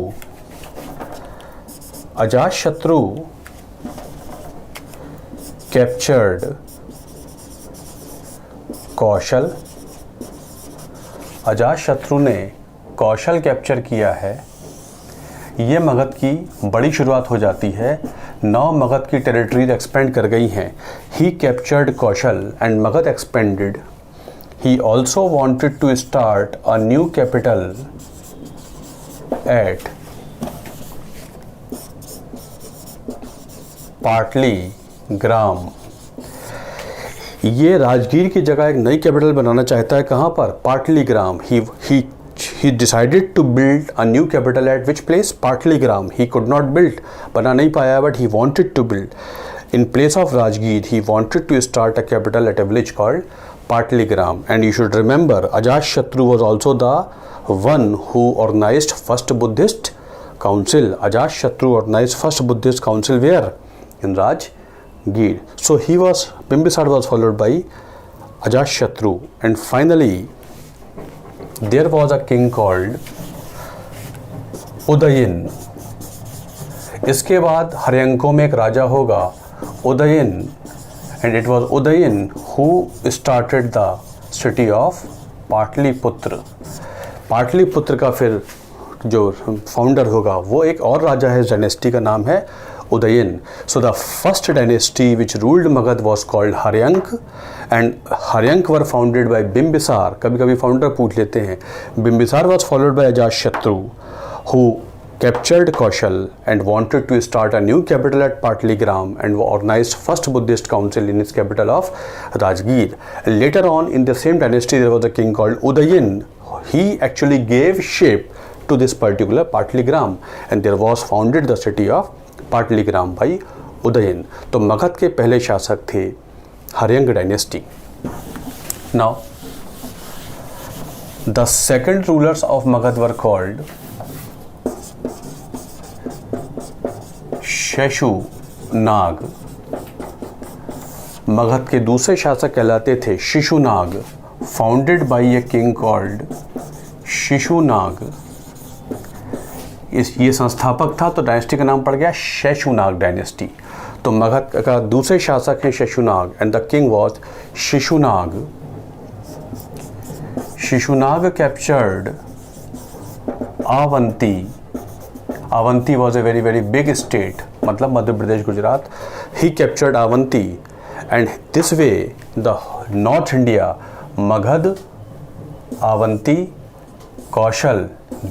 अजात शत्रु कैप्चर्ड कौशल। अजात शत्रु ने कौशल कैप्चर किया है। ये मगध की बड़ी शुरुआत हो जाती है। 9 मगध की टेरिटरीज एक्सपेंड कर गई हैं। He captured Kaushal and Magadh expanded. He also wanted to start a new capital at Pataligram. ये राजगीर की जगह एक नई कैपिटल बनाना चाहता है। कहाँ पर? Pataligram. He decided to build a new capital at which place? Patligram. He could not build, बना नहीं पाया, but he wanted to build. In place of Rajgir, he wanted to start a capital at a village called Patligram. And you should remember, Ajatashatru was also the one who organized first Buddhist council. Ajatashatru organized first Buddhist council where? In Rajgir. So Bimbisar was followed by Ajatashatru, and finally there was a king called Udayan. इसके बाद हर्यंकों में एक राजा होगा Udayan, and it was Udayan who started the city of Pataliputra. Pataliputra का फिर जो founder होगा वो एक और राजा है, इस डायनेस्टी का नाम है Udayan. So the first dynasty which ruled Magadh was called Haryanka, and Haryanka were founded by Bimbisara. कभी कभी फाउंडर पूछ लेते हैं। Bimbisara was followed by Ajatashatru who captured Kaushal and wanted to start a new capital at Patligram and organized first Buddhist council in its capital of Rajgir. Later on in the same dynasty there was a king called Udayan. He actually gave shape to this particular Patligram and there was founded the city of Patligram by Udayan. तो मगध के पहले शासक थे Haryanka dynasty. Now the second rulers of Magad were called Shishunaga. Magadha के दूसरे शासक कहलाते थे Shishunaga, founded by a king called Shishunaga. ये संस्थापक था तो डायनेस्टी का नाम पड़ गया शिशुनाग डायनेस्टी। तो मगध का दूसरे शासक हैं Shishunaga and the king was Shishunaga. Shishunaga captured Avanti. Avanti was a very very big state, मतलब Madhya Pradesh Gujarat. He captured Avanti and this way the North India, Magad, Avanti, Kaushal,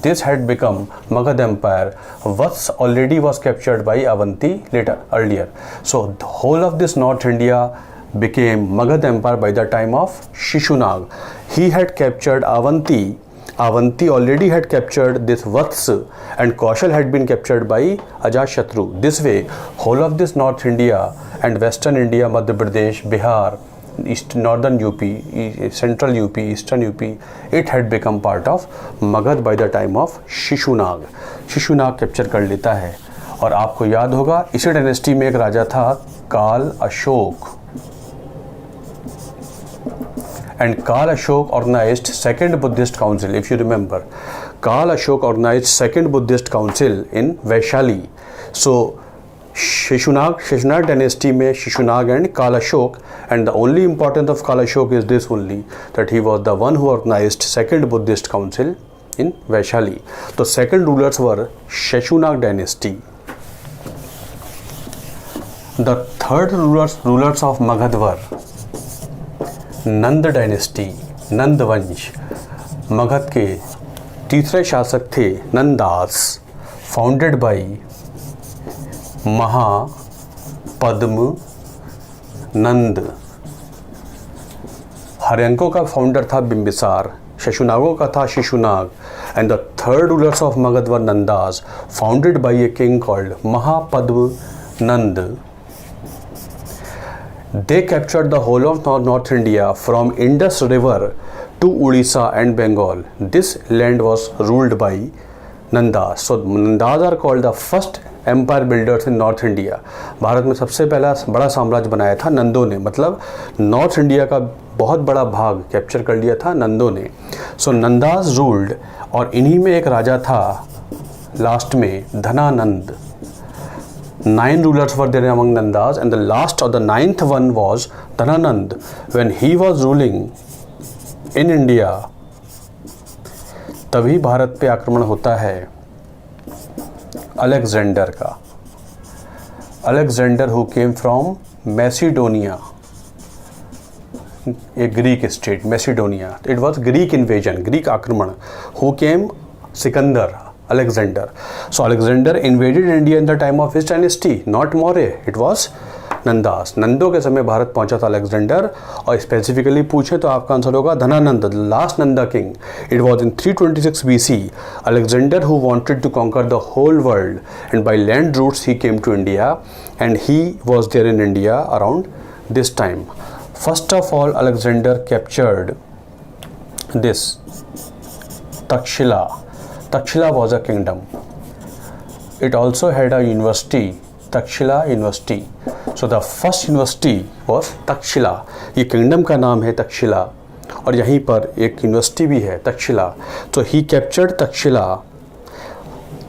this had become Magad Empire. Vats already was captured by Avanti earlier. So the whole of this North India became Magad Empire by the time of Shishunag. He had captured Avanti. Avanti already had captured this Vats and Kaushal had been captured by Ajatashatru. This way, whole of this North India and Western India, Madhya Pradesh, Bihar, Northern UP, Central UP, Eastern UP, it had become part of Magad by the time of Shishunag. Shishunag capture कर लेता है। और आपको याद होगा इसी dynasty में एक राजा था काल Ashok, and Kal Ashok organized second Buddhist council. If you remember, Kal Ashok organized second Buddhist council in Vaishali. So Shishunag dynasty में Shishunag and Kal Ashok, and the only importance of Kal Ashok is this only, that he was the one who organized second Buddhist council in Vaishali. The second rulers were Shishunag dynasty. The third rulers of Magad were Nanda dynasty, Nanda वंश। मगध के तीसरे शासक थे Nandas, founded by Mahapadma Nanda. हर्यंकों का founder था बिंबिसार, शिशुनागों का था Shishunag, and the third rulers of Magadh were Nandas, founded by a king called Mahapadma Nanda. They captured the whole of North India from Indus River to Odisha and Bengal. This land was ruled by Nandas. So Nandas are called the first empire builders in north India. Bharat में सबसे पहला बड़ा साम्राज्य बनाया था नंदों ने, मतलब नॉर्थ इंडिया का बहुत बड़ा भाग कैप्चर कर लिया था नंदों ने। सो नंदास रूल्ड, और इन्हीं में एक राजा था लास्ट में, Dhanananda. 9 rulers were there among Nandas, and the last or the 9th one was Dhananand. When he was ruling in India, तभी भारत पे आक्रमण होता है अलेक्जेंडर का। Alexander who came from Macedonia, a Greek state, Macedonia. It was Greek invasion, Greek आक्रमण. Who came? Sikandar, Alexander. So Alexander invaded India in the time of his dynasty, not Maurya. It was Nanda's. नंदों के समय भारत पहुंचा था Alexander, और specifically पूछे तो आपका आंसर होगा Dhanananda, last Nanda king. It was in 326 BC। Alexander who wanted to conquer the whole world and by land routes he came to India, and he was there in India around this time. First of all Alexander captured this Takshashila. Takshila was a kingdom. It also had a university, Takshila University. So the first university was Takshila. ये kingdom का नाम है तक्षशिला, और यहीं पर एक university भी है तक्षशिला। तो he captured Takshashila.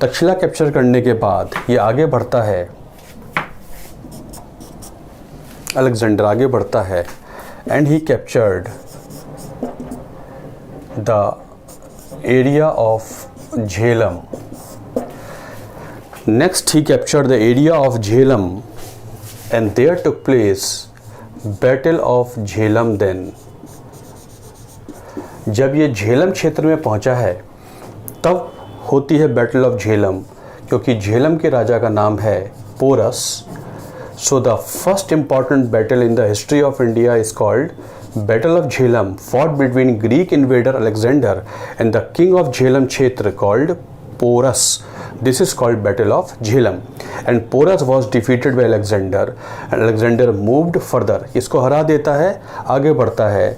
Takshashila capture करने के बाद ये आगे बढ़ता है, अलेक्जेंडर आगे बढ़ता है, and he captured the area of Jhelum. Next he captured the area of Jhelum, and there took place Battle of Jhelum then. जब ये झेलम क्षेत्र में पहुंचा है तब होती है बैटल ऑफ झेलम, क्योंकि झेलम के राजा का नाम है porous. So the first important battle in the history of India is called Battle of Jhelum, fought between Greek invader Alexander and the king of Jhelum Kshetra called Porus. This is called Battle of Jhelum, and Porus was defeated by Alexander, and Alexander moved further. इसको हरा देता है, आगे बढ़ता है,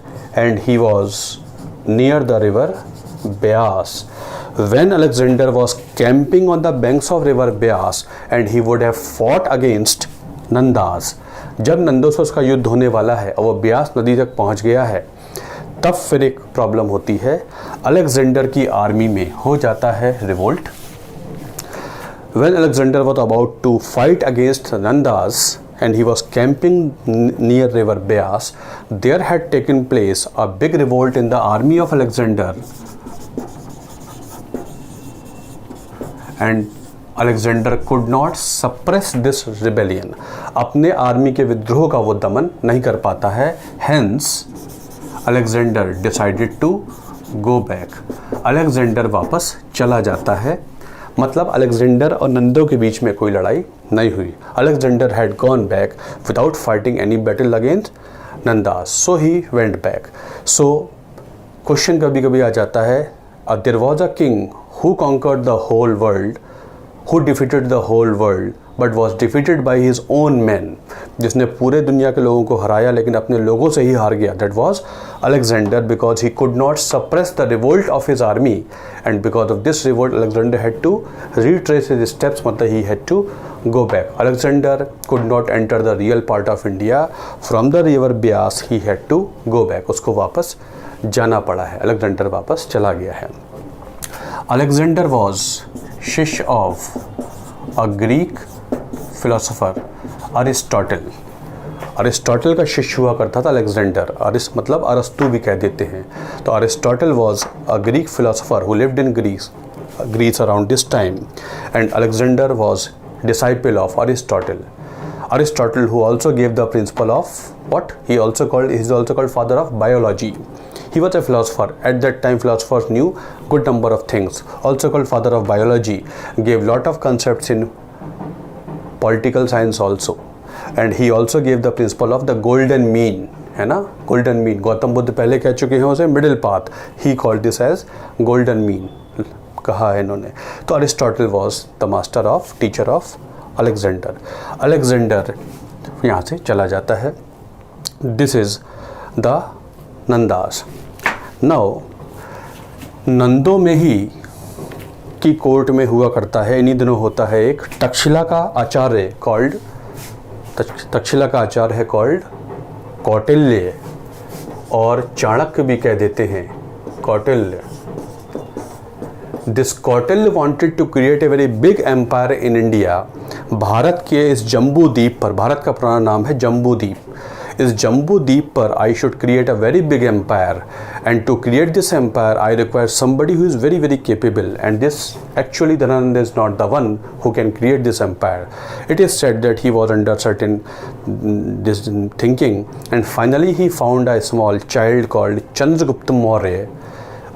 and he was near the river Beas. When Alexander was camping on the banks of river Beas, and he would have fought against Nanda's, जब नंदों से उसका युद्ध होने वाला है और वो ब्यास नदी तक पहुंच गया है, तब फिर एक प्रॉब्लम होती है। अलेक्जेंडर की आर्मी में हो जाता है revolt. When Alexander was about to fight against Nandas and he was camping near river Beas, there had taken place a big revolt in the army of Alexander, and Alexander could not suppress this rebellion. अपने army के विद्रोह का वो दमन नहीं कर पाता है। Hence Alexander decided to go back. Alexander वापस चला जाता है, मतलब अलेक्जेंडर और नंदों के बीच में कोई लड़ाई नहीं हुई। Alexander had gone back without fighting any battle against Nandas, so he went back. So question कभी कभी आ जाता है, there was a king who conquered the whole world, who defeated the whole world but was defeated by his own men, जिसने पूरे दुनिया के लोगों को हराया लेकिन अपने लोगों से ही हार गया। That was Alexander, because he could not suppress the revolt of his army, and because of this revolt Alexander had to retrace his steps, मतलब he had to go back. Alexander could not enter the real part of India from the river Beas, he had to go back. उसको वापस जाना पड़ा है, Alexander वापस चला गया है। Alexander was शिष्य of a Greek philosopher Aristotle. Aristotle का शिष्य हुआ करता था अलेक्जेंडर, मतलब अरस्तु भी कह देते हैं। तो Aristotle was a Greek philosopher who lived in Greece around this time, and Alexander was disciple of Aristotle. Aristotle, who also gave the principle of what he is also called father of biology. He was a philosopher. At that time, philosophers knew good number of things. Also called father of biology, gave lot of concepts in political science also, and he also gave the principle of the golden mean. है ना, golden mean. Gautam Buddha पहले कह चुके हैं उसे middle path. He called this as golden mean. कहा है इन्होंने। तो Aristotle was the master of teacher of Alexander. Alexander यहाँ से चला जाता है। This is the Nandas. Now नंदों में ही की कोर्ट में हुआ करता है, इन्हीं दिनों होता है एक तक्षशिला का आचार्य कॉल्ड कौटिल्य, और चाणक्य भी कह देते हैं Kautilya. This Kautilya wanted to create a very big empire in India. Bharat के इस जम्बू द्वीप पर, भारत का पुराना नाम है जम्बू द्वीप, इस जम्बू द्वीप पर I should create a very big empire, and to create this empire I require somebody who is very very capable, and this actually Dhanananda is not the one who can create this empire. It is said that he was under certain this thinking, and finally he found a small child called Chandragupta Maurya.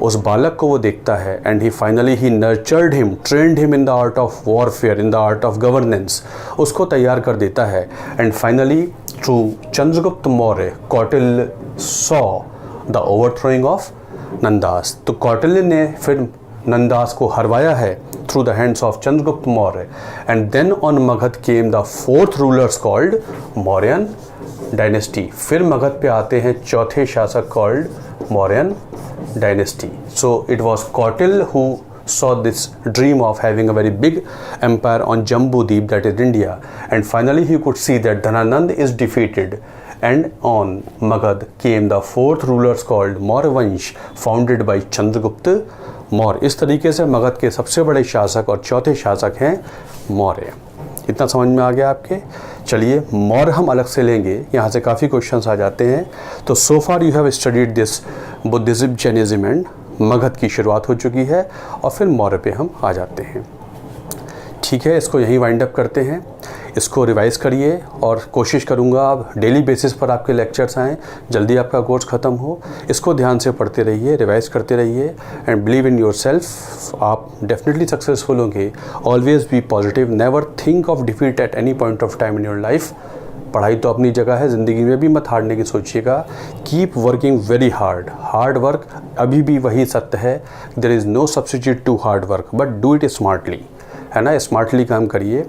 उस बालक को वो देखता है, and he finally he nurtured him, trained him in the art of warfare, in the art of governance, उसको तैयार कर देता है। And finally through Chandragupta Maurya Kautilya saw the overthrowing of Nandas. तो कौटिल्य ने फिर नंदास को हरवाया है through the hands of Chandragupta Maurya, and then on Magadh came the fourth rulers called Mauryan dynasty. फिर मगध पे आते हैं चौथे शासक called Mauryan dynasty. So it was Kautilya who saw this dream of having a very big empire on Jambu Deep, that is India, and finally he could see that Dhananand is defeated, and on Magad came the fourth rulers called Maurya Vansh, founded by Chandragupta Maurya. इस तरीके से मगध के सबसे बड़े शासक और चौथे शासक हैं मौर्य। इतना समझ में आ गया आपके? चलिए मौर्य हम अलग से लेंगे, यहाँ से काफ़ी क्वेश्चंस आ जाते हैं। तो so far you have studied this Buddhism, Jainism and Magadh की शुरुआत हो चुकी है, और फिर मौर्य पे हम आ जाते हैं। ठीक है, इसको यहीं वाइंड अप करते हैं। इसको रिवाइज़ करिए, और कोशिश करूँगा आप डेली बेसिस पर आपके लेक्चर्स आएँ, जल्दी आपका कोर्स ख़त्म हो। इसको ध्यान से पढ़ते रहिए, रिवाइज़ करते रहिए, and believe in your self. आप डेफिनेटली सक्सेसफुल होंगे। Always be positive, never think of defeat at any point of time in your life. पढ़ाई तो अपनी जगह है, ज़िंदगी में भी मत हारने की सोचिएगा। Keep working very hard work अभी भी वही सत्य है। There is no substitute to hard work, but do it smartly, है ना। स्मार्टली काम करिए,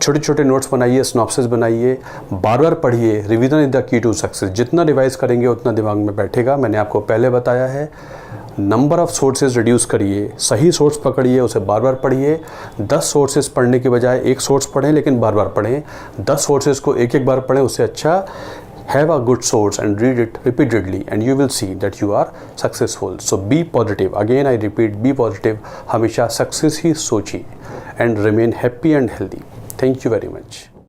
छोटे छोटे नोट्स बनाइए, स्नॉप्सिस बनाइए, बार बार पढ़िए। Revision is the key to success. जितना रिवाइज करेंगे उतना दिमाग में बैठेगा। मैंने आपको पहले बताया है, नंबर ऑफ सोर्सेज रिड्यूस करिए, सही सोर्स पकड़िए, उसे बार बार पढ़िए। 10 सोर्सेज पढ़ने के बजाय एक सोर्स पढ़ें, लेकिन बार बार पढ़ें। 10 सोर्सेज को एक बार पढ़ें, उससे अच्छा have a good source and read it repeatedly, and you will see that you are successful. So be positive. Again I repeat, be positive. हमेशा सक्सेस ही सोचिए, and remain happy and healthy. Thank you very much.